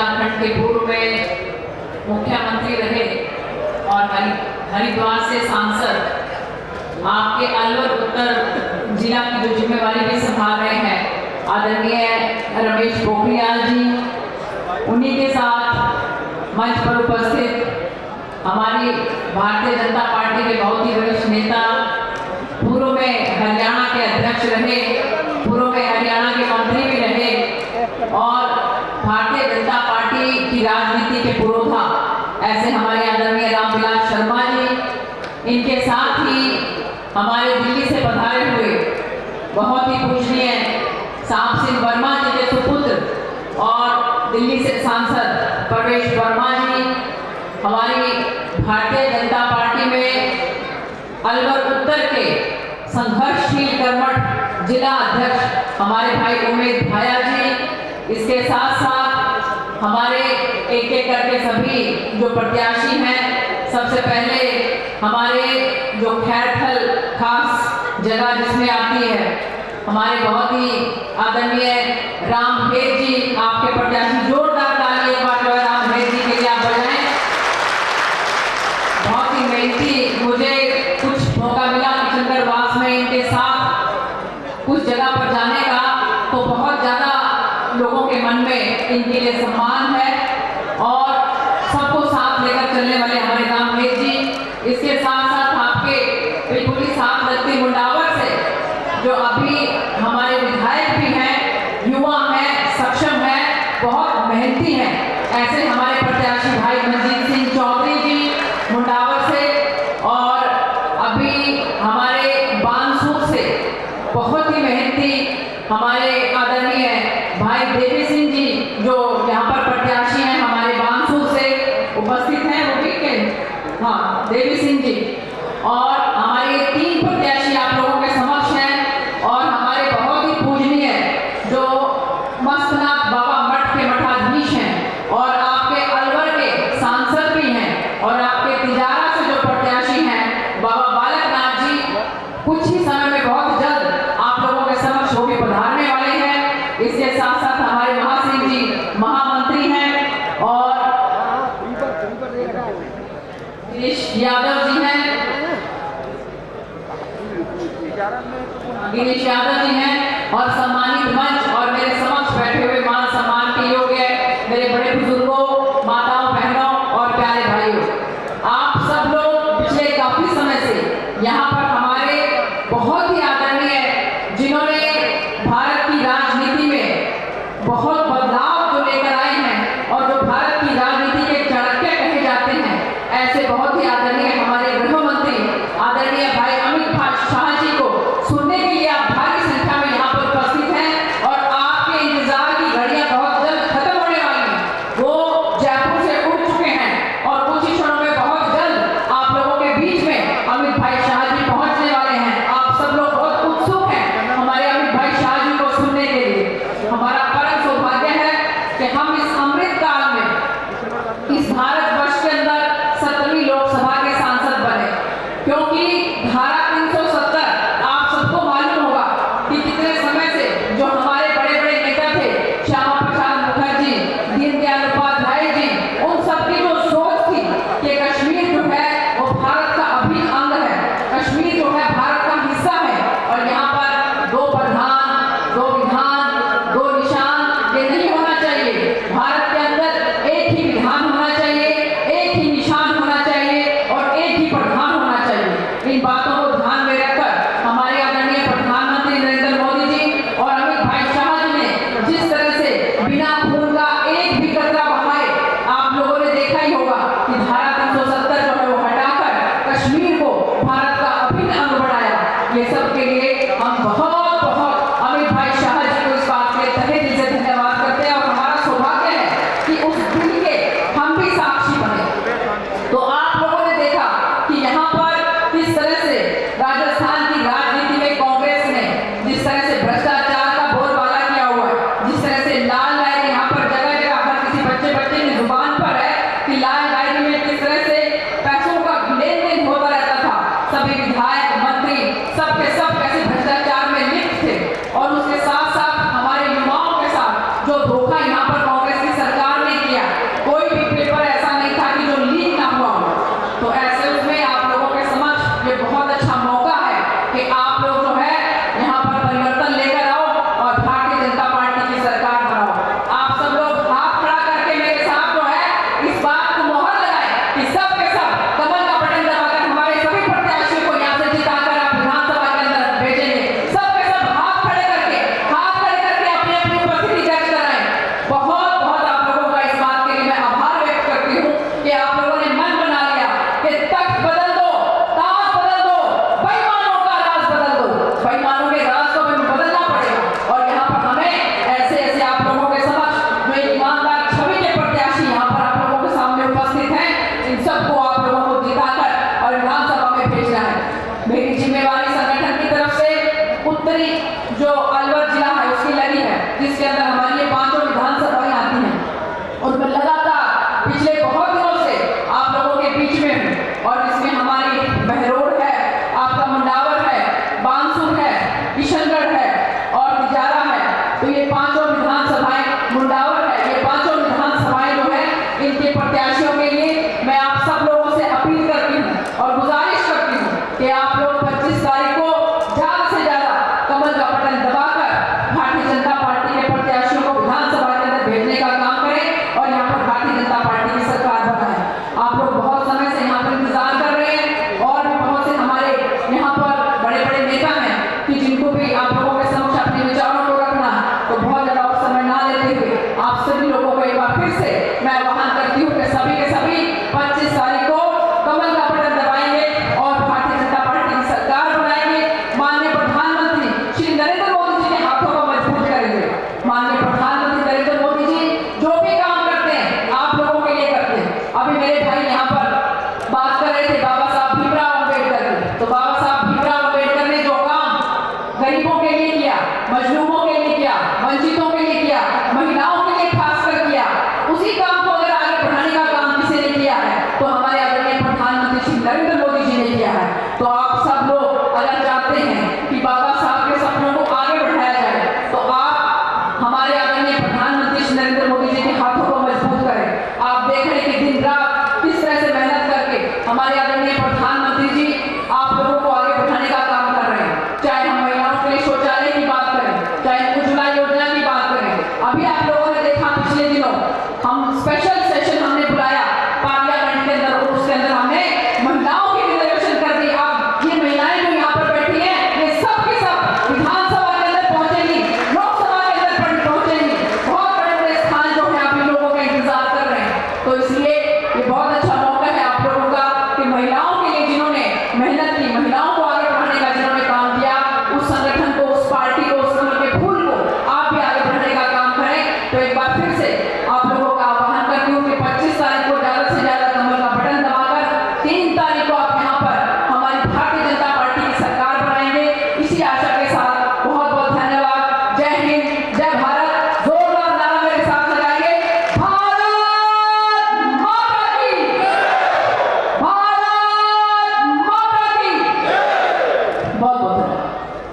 झारखंड के पूर्व में मुख्यमंत्री रहे और हरिद्वार से सांसद आपके अलवर उत्तर जिला की जो जिम्मेवारी भी संभाल रहे हैं आदरणीय रमेश पोखरियाल जी, उन्हीं के साथ मंच पर उपस्थित हमारी भारतीय जनता पार्टी के बहुत ही वरिष्ठ नेता, पूर्व में हरियाणा के अध्यक्ष रहे, पूर्व में हरियाणा के मंत्री भी रहे और भारतीय जनता पार्टी की राजनीति के पुरोधा ऐसे हमारे आदरणीय रामविलास शर्मा जी, इनके साथ ही हमारे दिल्ली से पधारे हुए बहुत ही पूजनीय सांप सिंह वर्मा जी के सुपुत्र और दिल्ली से सांसद परवेश वर्मा जी, हमारी भारतीय जनता पार्टी में अलवर उत्तर के संघर्षशील कर्मठ जिला अध्यक्ष हमारे भाई उमेद भाया जी, इसके साथ साथ हमारे एक एक करके सभी जो प्रत्याशी हैं, सबसे पहले हमारे जो खैरथल खास जगह जिसमें आती है, हमारे बहुत ही आदरणीय राम हेर जी, आपके प्रत्याशी, जोरदार ताली एक बार जो है राम हेर जी के लिए आप बजाएं। बहुत ही मेहनती, मुझे कुछ मौका मिला किशनगढ़वास में इनके साथ कुछ जगह पर जाने का, तो बहुत ज्यादा लोगों के मन में इनके लिए सम्मान है और सबको साथ लेकर चलने वाले हमारे राम हेर जी, इसके साथ साथ आपके बिल्कुल ही साथ लगती मुंडावर से जो अभी हमारे विधायक भी हैं, युवा हैं, सक्षम हैं, बहुत मेहनती हैं, ऐसे हमारे प्रत्याशी भाई मनजीत सिंह चौधरी जी मुंडावर से, और अभी हमारे बानसूर से बहुत ही मेहनती हमारे आदरणीय भाई देवी सिंह जी जो यहाँ पर प्रत्याशी हैं, हमारे बानसूर से उपस्थित हैं, वो ठीक है, हाँ, देवी सिंह जी, और हमारे तीन प्रत्याशी आप लोगों के समक्ष हैं और हमारे बहुत ही पूजनीय जो मस्तनाथ बाबा मठ के मठाधीश हैं और आपके अलवर के सांसद भी हैं और आपके तिजारा से जो प्रत्याशी हैं बाबा बालकनाथ जी, कुछ ही समय में बहुत जल्द आप लोगों के समक्ष वो भी पधारने वाले हैं। इसके साथ साथ हमारे महासिंह जी महामंत्री हैं और गिरीश यादव जी हैं, गिरीश यादव जी हैं और सम्मानित मंच और मेरे समक्ष बैठे हुए मान सम्मान के योग्य मेरे बड़े बुजुर्गों, माताओं, बहनों और प्यारे भाइयों, आप सब लोग पिछले काफी समय से यहाँ पर हमारे बहुत ही आदरणीय, जिन्होंने भारत की राजनीति में बहुत बदलाव जो लेकर आए हैं और जो भारत की राजनीति के चाणक्य कहे जाते हैं, ऐसे बहुत ही आदरणीय हमारे गृह मंत्री आदरणीय भाई अमित शाह जी को सुनने के लिए आप भारी संख्या में यहाँ पर उपस्थित हैं और लगातार पिछले बहुत दिनों से आप लोगों के बीच में हूं और इसमें हमारी बहरोड है, आपका मुंडावर है, बांसुर है, किशनगढ़ है और तिजारा है। तो ये पांचों विधानसभाएं, मुंडावर है, ये पांचों विधानसभाएं जो है इनके प्रत्याशियों के लिए मैं आप सब लोगों से अपील करती हूँ और गुजारिश करती हूँ कि आप लोग 25 तारीख को ज्यादा से ज्यादा कमल का बटन दबाकर भारतीय जनता पार्टी के प्रत्याशियों को विधानसभा के अंदर भेजने का काम करें और यहाँ पर भारतीय जनता पार्टी की सरकार बनाए। आप लोग बहुत समय से यहाँ पर इंतजार कर रहे हैं और भी बहुत से हमारे यहाँ पर बड़े बड़े नेता हैं कि जिनको भी आप लोगों के समक्ष अपने विचारों को रखना, तो बहुत ज्यादा और समय ना लेते हुए आप सभी लोगों को एक बार फिर से मैं आह्वान करती हूँ कि सभी के सभी 25 तारीख को कमल का बटन दबाएंगे और भारतीय जनता पार्टी की सरकार बनाएंगे। माननीय प्रधानमंत्री श्री नरेंद्र मोदी जी के हाथों को मजबूत करेंगे। माननीय प्रधानमंत्री नरेंद्र मोदी जी जो भी काम करते हैं आप लोगों के लिए करते हैं। अभी मेरे भाई यहाँ पर बात कर रहे थे बाबा साहब भीमराव अम्बेडकर की, तो बाबा साहब भीमराव अम्बेडकर ने जो काम गरीबों के लिए किया, मजलूमों के लिए किया, वंचितों के लिए किया, महिलाओं के लिए खासकर किया, उसी काम को अगर आगे बढ़ाने का काम किसी ने किया है तो हमारे आदरणीय प्रधानमंत्री श्री नरेंद्र मोदी जी ने किया है। तो आप सब लोग अगर चाहते हैं कि बाबा साहब के सपनों को आगे बढ़ाया जाए तो आप हमारे आदरणीय प्रधानमंत्री श्री नरेंद्र मोदी जी के हाथों को मजबूत करें। आप देख रहे हैं कि दिन रात किस तरह से मेहनत करके हमारे आदरणीय प्रधानमंत्री जी आप लोगों को आगे बढ़ाने का काम कर रहे हैं। चाहे हम महिलाओं के लिए शौचालय की बात करें, चाहे उज्ज्वला योजना की बात करें। अभी आप लोगों ने देखा पिछले दिनों हम स्पेशल सेशन